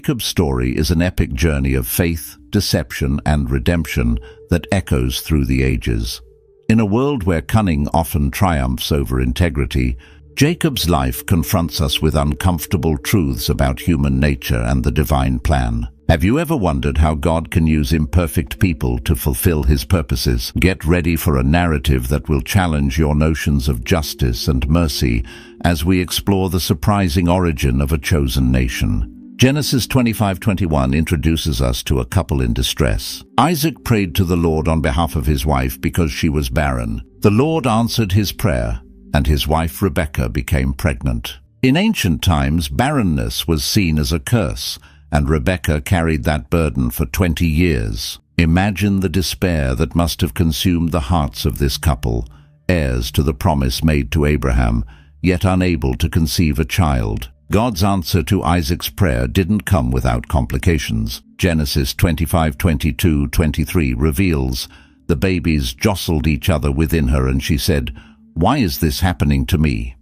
Jacob's story is an epic journey of faith, deception, and redemption that echoes through the ages. In a world where cunning often triumphs over integrity, Jacob's life confronts us with uncomfortable truths about human nature and the divine plan. Have you ever wondered how God can use imperfect people to fulfill His purposes? Get ready for a narrative that will challenge your notions of justice and mercy as we explore the surprising origin of a chosen nation. Genesis 25:21 introduces us to a couple in distress. Isaac prayed to the Lord on behalf of his wife because she was barren. The Lord answered his prayer, and his wife Rebekah became pregnant. In ancient times, barrenness was seen as a curse, and Rebekah carried that burden for 20 years. Imagine the despair that must have consumed the hearts of this couple, heirs to the promise made to Abraham, yet unable to conceive a child. God's answer to Isaac's prayer didn't come without complications. Genesis 25:22-23 reveals the babies jostled each other within her, and she said, "Why is this happening to me?"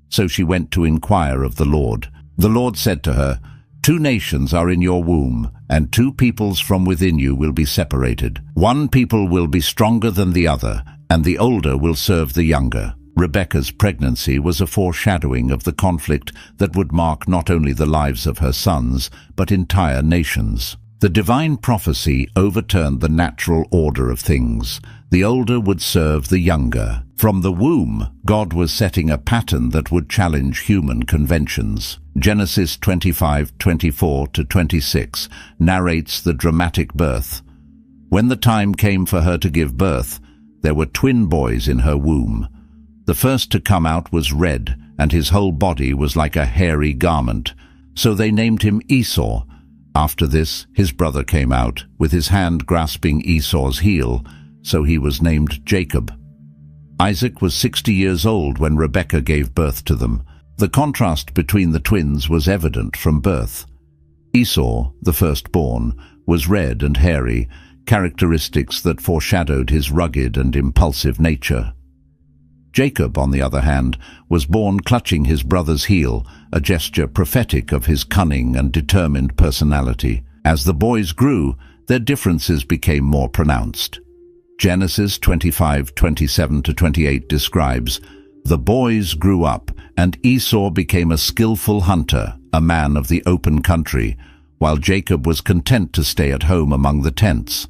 So she went to inquire of the Lord. The Lord said to her, "Two nations are in your womb, and two peoples from within you will be separated. One people will be stronger than the other, and the older will serve the younger." Rebekah's pregnancy was a foreshadowing of the conflict that would mark not only the lives of her sons, but entire nations. The divine prophecy overturned the natural order of things. The older would serve the younger. From the womb, God was setting a pattern that would challenge human conventions. Genesis 25:24-26 narrates the dramatic birth. When the time came for her to give birth, there were twin boys in her womb. The first to come out was red, and his whole body was like a hairy garment, so they named him Esau. After this, his brother came out, with his hand grasping Esau's heel, so he was named Jacob. Isaac was 60 years old when Rebekah gave birth to them. The contrast between the twins was evident from birth. Esau, the firstborn, was red and hairy, characteristics that foreshadowed his rugged and impulsive nature. Jacob, on the other hand, was born clutching his brother's heel, a gesture prophetic of his cunning and determined personality. As the boys grew, their differences became more pronounced. Genesis 25:27-28 describes, "The boys grew up, and Esau became a skillful hunter, a man of the open country, while Jacob was content to stay at home among the tents.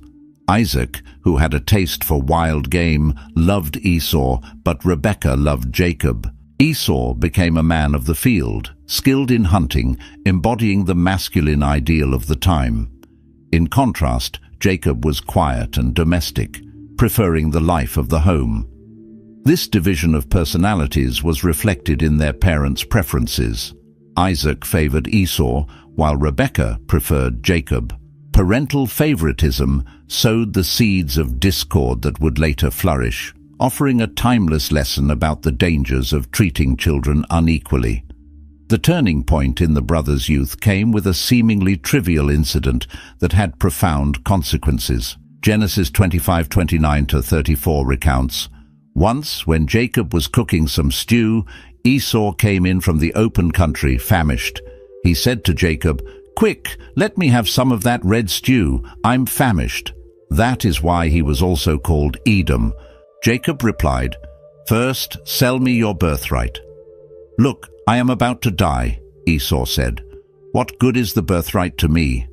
Isaac, who had a taste for wild game, loved Esau, but Rebekah loved Jacob. Esau became a man of the field, skilled in hunting, embodying the masculine ideal of the time. In contrast, Jacob was quiet and domestic, preferring the life of the home. This division of personalities was reflected in their parents' preferences. Isaac favored Esau, while Rebekah preferred Jacob. Parental favoritism sowed the seeds of discord that would later flourish, offering a timeless lesson about the dangers of treating children unequally. The turning point in the brothers' youth came with a seemingly trivial incident that had profound consequences. Genesis 25:29-34 recounts, "Once, when Jacob was cooking some stew, Esau came in from the open country, famished. He said to Jacob, 'Quick, let me have some of that red stew. I'm famished.' That is why he was also called Edom. Jacob replied, 'First, sell me your birthright.' 'Look, I am about to die,' Esau said. 'What good is the birthright to me?'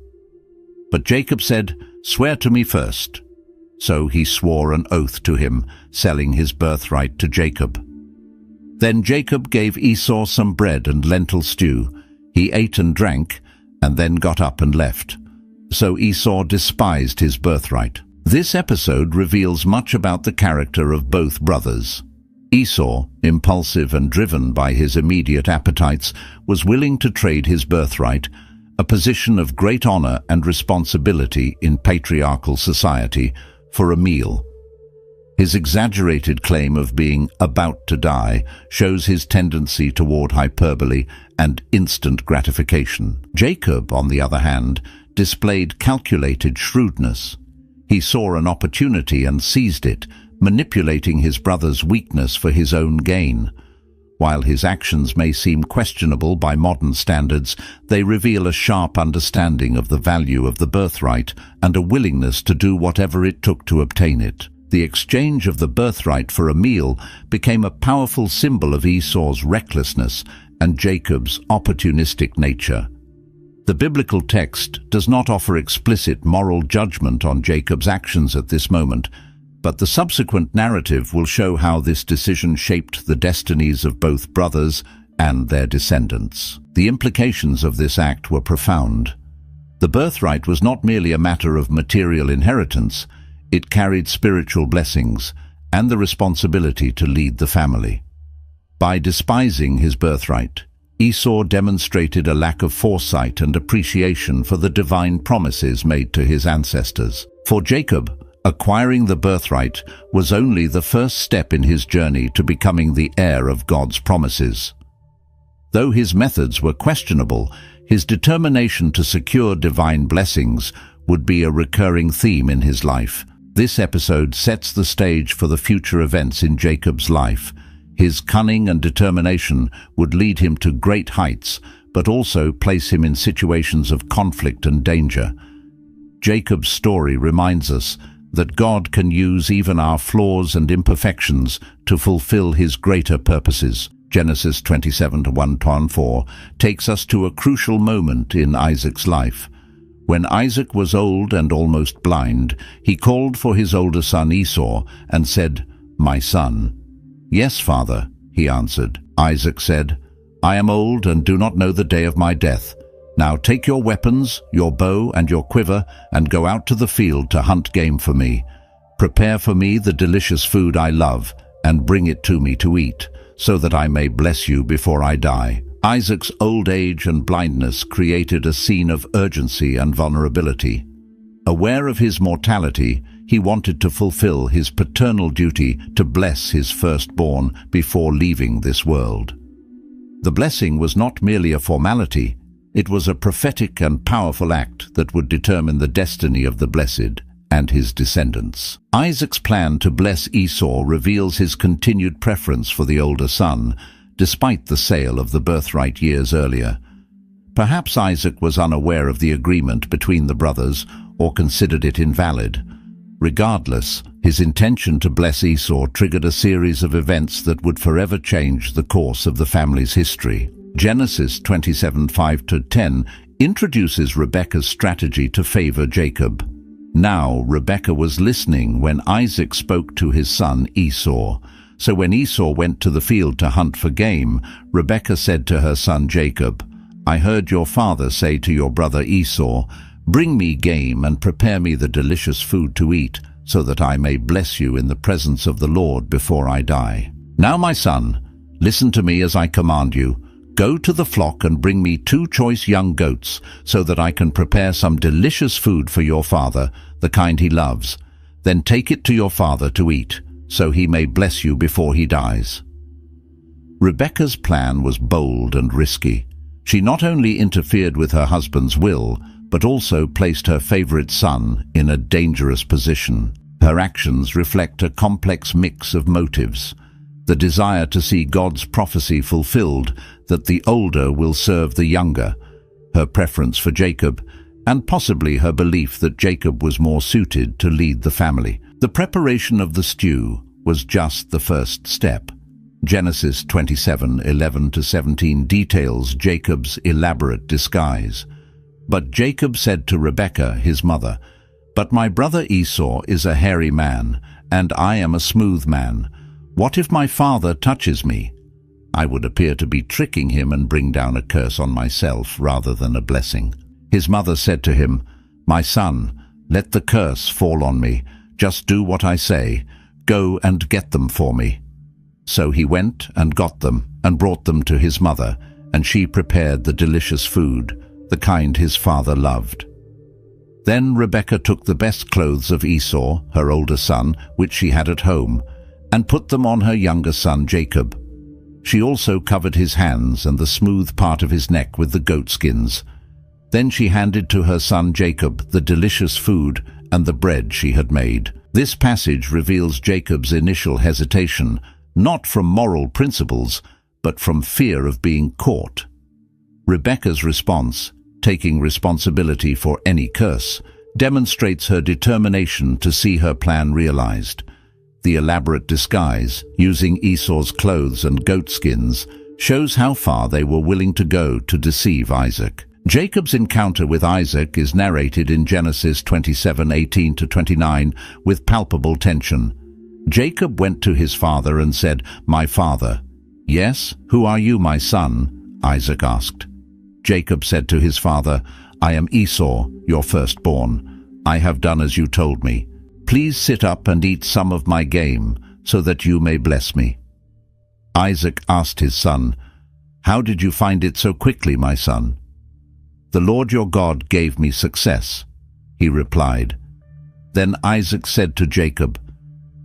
But Jacob said, 'Swear to me first.' So he swore an oath to him, selling his birthright to Jacob. Then Jacob gave Esau some bread and lentil stew. He ate and drank, and then got up and left. So Esau despised his birthright. This episode reveals much about the character of both brothers. Esau, impulsive and driven by his immediate appetites, was willing to trade his birthright, a position of great honor and responsibility in patriarchal society, for a meal. His exaggerated claim of being about to die shows his tendency toward hyperbole and instant gratification. Jacob, on the other hand, displayed calculated shrewdness. He saw an opportunity and seized it, manipulating his brother's weakness for his own gain. While his actions may seem questionable by modern standards, they reveal a sharp understanding of the value of the birthright and a willingness to do whatever it took to obtain it. The exchange of the birthright for a meal became a powerful symbol of Esau's recklessness and Jacob's opportunistic nature. The biblical text does not offer explicit moral judgment on Jacob's actions at this moment, but the subsequent narrative will show how this decision shaped the destinies of both brothers and their descendants. The implications of this act were profound. The birthright was not merely a matter of material inheritance, it carried spiritual blessings and the responsibility to lead the family. By despising his birthright, Esau demonstrated a lack of foresight and appreciation for the divine promises made to his ancestors. For Jacob, acquiring the birthright was only the first step in his journey to becoming the heir of God's promises. Though his methods were questionable, his determination to secure divine blessings would be a recurring theme in his life. This episode sets the stage for the future events in Jacob's life. His cunning and determination would lead him to great heights, but also place him in situations of conflict and danger. Jacob's story reminds us that God can use even our flaws and imperfections to fulfill his greater purposes. Genesis 27:1-4 takes us to a crucial moment in Isaac's life. When Isaac was old and almost blind, he called for his older son Esau and said, "My son." "Yes, father," he answered. Isaac said, "I am old and do not know the day of my death. Now take your weapons, your bow and your quiver, and go out to the field to hunt game for me. Prepare for me the delicious food I love, and bring it to me to eat, so that I may bless you before I die." Isaac's old age and blindness created a scene of urgency and vulnerability. Aware of his mortality, he wanted to fulfill his paternal duty to bless his firstborn before leaving this world. The blessing was not merely a formality, it was a prophetic and powerful act that would determine the destiny of the blessed and his descendants. Isaac's plan to bless Esau reveals his continued preference for the older son, despite the sale of the birthright years earlier. Perhaps Isaac was unaware of the agreement between the brothers or considered it invalid. Regardless, his intention to bless Esau triggered a series of events that would forever change the course of the family's history. Genesis 27:5-10 introduces Rebekah's strategy to favor Jacob. Now Rebekah was listening when Isaac spoke to his son Esau. So when Esau went to the field to hunt for game, Rebekah said to her son Jacob, "I heard your father say to your brother Esau, 'Bring me game and prepare me the delicious food to eat, so that I may bless you in the presence of the Lord before I die.' Now, my son, listen to me as I command you. Go to the flock and bring me 2 choice young goats, so that I can prepare some delicious food for your father, the kind he loves. Then take it to your father to eat, so he may bless you before he dies." Rebekah's plan was bold and risky. She not only interfered with her husband's will, but also placed her favorite son in a dangerous position. Her actions reflect a complex mix of motives: the desire to see God's prophecy fulfilled that the older will serve the younger, her preference for Jacob, and possibly her belief that Jacob was more suited to lead the family. The preparation of the stew was just the first step. Genesis 27:11-17 details Jacob's elaborate disguise. But Jacob said to Rebekah, his mother, "But my brother Esau is a hairy man, and I am a smooth man. What if my father touches me? I would appear to be tricking him and bring down a curse on myself rather than a blessing." His mother said to him, "My son, let the curse fall on me. Just do what I say. Go and get them for me." So he went and got them and brought them to his mother, and she prepared the delicious food, the kind his father loved. Then Rebekah took the best clothes of Esau, her older son, which she had at home, and put them on her younger son Jacob. She also covered his hands and the smooth part of his neck with the goatskins. Then she handed to her son Jacob the delicious food and the bread she had made. This passage reveals Jacob's initial hesitation, not from moral principles, but from fear of being caught. Rebekah's response, taking responsibility for any curse, demonstrates her determination to see her plan realized. The elaborate disguise, using Esau's clothes and goat skins, shows how far they were willing to go to deceive Isaac. Jacob's encounter with Isaac is narrated in Genesis 27:18-29 with palpable tension. Jacob went to his father and said, "My father." "Yes, who are you, my son?" Isaac asked. Jacob said to his father, "I am Esau, your firstborn. I have done as you told me. Please sit up and eat some of my game, so that you may bless me." Isaac asked his son, "How did you find it so quickly, my son?" "The Lord your God gave me success," he replied. Then Isaac said to Jacob,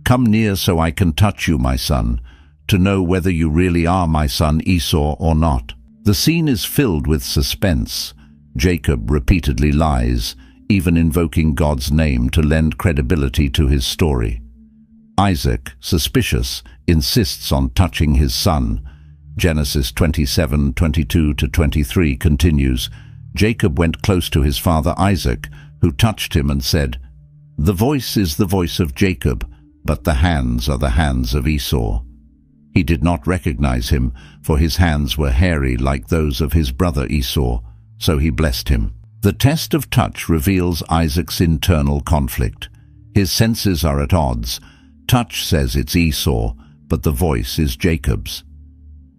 "Come near so I can touch you, my son, to know whether you really are my son Esau or not." The scene is filled with suspense. Jacob repeatedly lies, even invoking God's name to lend credibility to his story. Isaac, suspicious, insists on touching his son. Genesis 27:22-23 continues, "Jacob went close to his father Isaac, who touched him and said, 'The voice is the voice of Jacob, but the hands are the hands of Esau.' He did not recognize him, for his hands were hairy like those of his brother Esau, so he blessed him." The test of touch reveals Isaac's internal conflict. His senses are at odds. Touch says it's Esau, but the voice is Jacob's.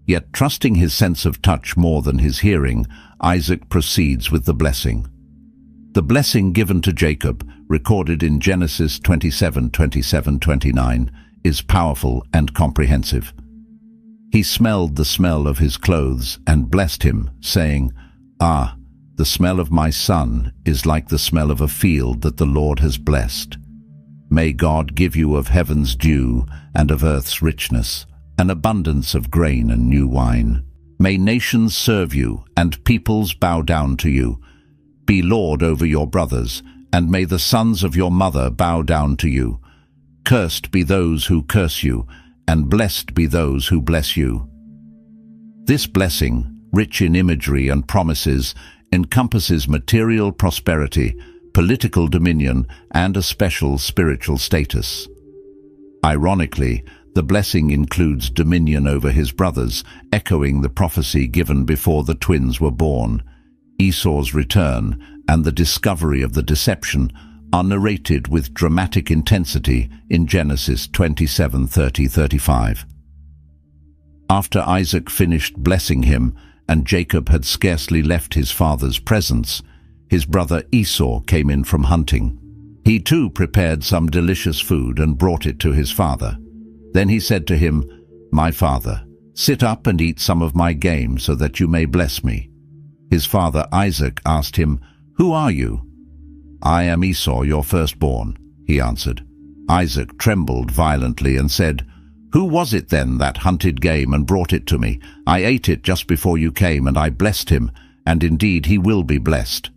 Yet, trusting his sense of touch more than his hearing, Isaac proceeds with the blessing. The blessing given to Jacob, recorded in Genesis 27:27-29, is powerful and comprehensive. He smelled the smell of his clothes and blessed him, saying, "Ah, the smell of my son is like the smell of a field that the Lord has blessed. May God give you of heaven's dew and of earth's richness, an abundance of grain and new wine. May nations serve you and peoples bow down to you. Be lord over your brothers, and may the sons of your mother bow down to you. Cursed be those who curse you, and blessed be those who bless you." This blessing, rich in imagery and promises, encompasses material prosperity, political dominion, and a special spiritual status. Ironically, the blessing includes dominion over his brothers, echoing the prophecy given before the twins were born. Esau's return and the discovery of the deception are narrated with dramatic intensity in Genesis 27:30-35. After Isaac finished blessing him, and Jacob had scarcely left his father's presence, his brother Esau came in from hunting. He too prepared some delicious food and brought it to his father. Then he said to him, "My father, sit up and eat some of my game so that you may bless me." His father Isaac asked him, "Who are you?" "I am Esau, your firstborn," he answered. Isaac trembled violently and said, "Who was it then that hunted game and brought it to me? I ate it just before you came, and I blessed him, and indeed he will be blessed."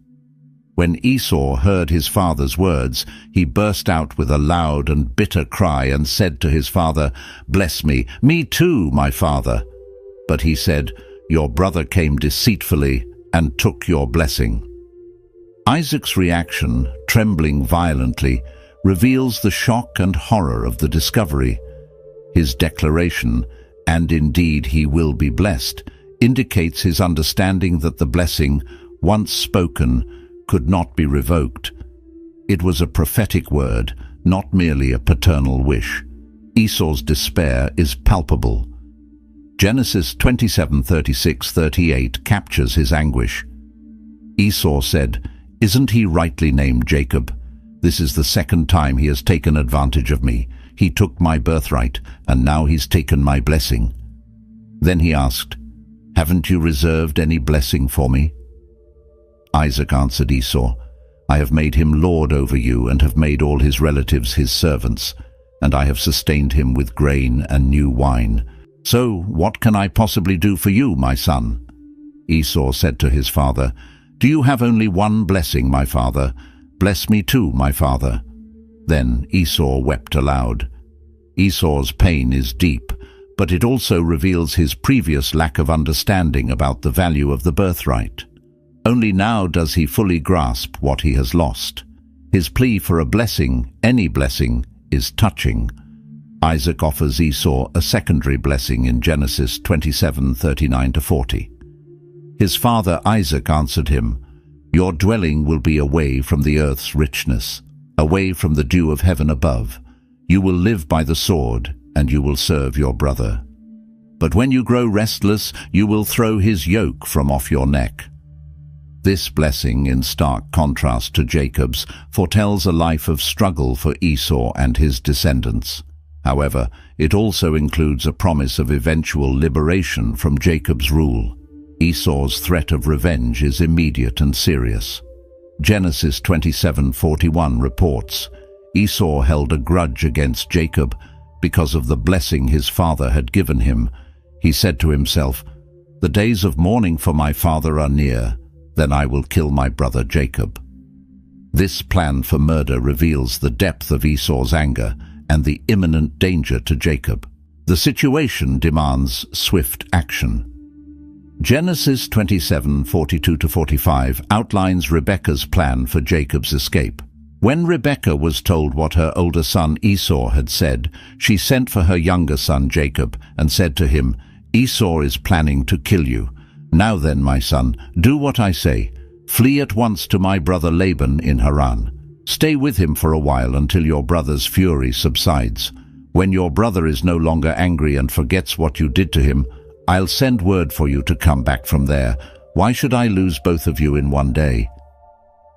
When Esau heard his father's words, he burst out with a loud and bitter cry and said to his father, "Bless me, me too, my father." But he said, "Your brother came deceitfully and took your blessing." Isaac's reaction, trembling violently, reveals the shock and horror of the discovery. His declaration, "And indeed he will be blessed," indicates his understanding that the blessing, once spoken, could not be revoked. It was a prophetic word, not merely a paternal wish. Esau's despair is palpable. Genesis 27:36-38 captures his anguish. Esau said, "Isn't he rightly named Jacob? This is the second time he has taken advantage of me. He took my birthright, and now he's taken my blessing." Then he asked, "Haven't you reserved any blessing for me?" Isaac answered Esau, "I have made him lord over you and have made all his relatives his servants, and I have sustained him with grain and new wine. So what can I possibly do for you, my son?" Esau said to his father, "Do you have only one blessing, my father? Bless me too, my father." Then Esau wept aloud. Esau's pain is deep, but it also reveals his previous lack of understanding about the value of the birthright. Only now does he fully grasp what he has lost. His plea for a blessing, any blessing, is touching. Isaac offers Esau a secondary blessing in Genesis 27:39-40. His father Isaac answered him, "Your dwelling will be away from the earth's richness, away from the dew of heaven above. You will live by the sword, and you will serve your brother. But when you grow restless, you will throw his yoke from off your neck." This blessing, in stark contrast to Jacob's, foretells a life of struggle for Esau and his descendants. However, it also includes a promise of eventual liberation from Jacob's rule. Esau's threat of revenge is immediate and serious. Genesis 27:41 reports, Esau held a grudge against Jacob because of the blessing his father had given him. He said to himself, "The days of mourning for my father are near, then I will kill my brother Jacob." This plan for murder reveals the depth of Esau's anger and the imminent danger to Jacob. The situation demands swift action. Genesis 27:42-45 outlines Rebekah's plan for Jacob's escape. When Rebekah was told what her older son Esau had said, she sent for her younger son Jacob and said to him, "Esau is planning to kill you. Now then, my son, do what I say. Flee at once to my brother Laban in Haran. Stay with him for a while until your brother's fury subsides. When your brother is no longer angry and forgets what you did to him, I'll send word for you to come back from there. Why should I lose both of you in one day?"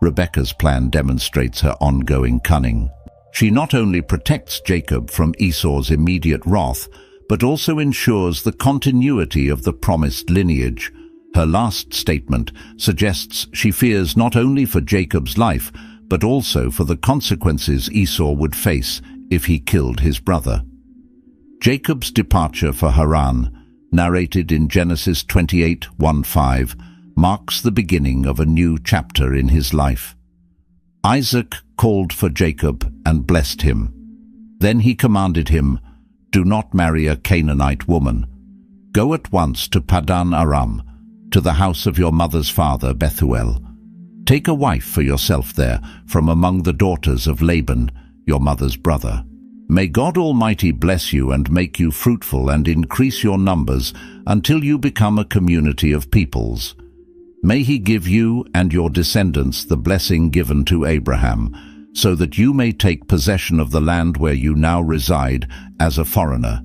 Rebekah's plan demonstrates her ongoing cunning. She not only protects Jacob from Esau's immediate wrath, but also ensures the continuity of the promised lineage. Her last statement suggests she fears not only for Jacob's life, but also for the consequences Esau would face if he killed his brother. Jacob's departure for Haran, narrated in Genesis 28:1-5, marks the beginning of a new chapter in his life. Isaac called for Jacob and blessed him. Then he commanded him, "Do not marry a Canaanite woman. Go at once to Paddan Aram, to the house of your mother's father Bethuel. Take a wife for yourself there from among the daughters of Laban, your mother's brother. May God Almighty bless you and make you fruitful and increase your numbers until you become a community of peoples. May he give you and your descendants the blessing given to Abraham, so that you may take possession of the land where you now reside as a foreigner,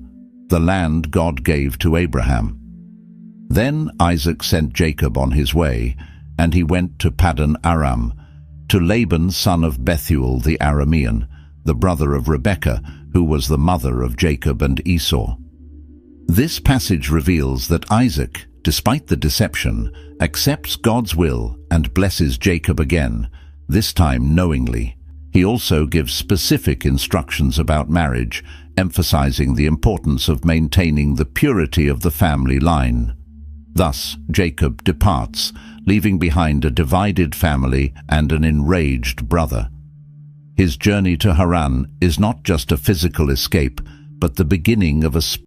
the land God gave to Abraham." Then Isaac sent Jacob on his way, and he went to Paddan Aram, to Laban son of Bethuel the Aramean, the brother of Rebekah, who was the mother of Jacob and Esau. This passage reveals that Isaac, despite the deception, accepts God's will and blesses Jacob again, this time knowingly. He also gives specific instructions about marriage, emphasizing the importance of maintaining the purity of the family line. Thus, Jacob departs, leaving behind a divided family and an enraged brother. His journey to Haran is not just a physical escape, but the beginning of a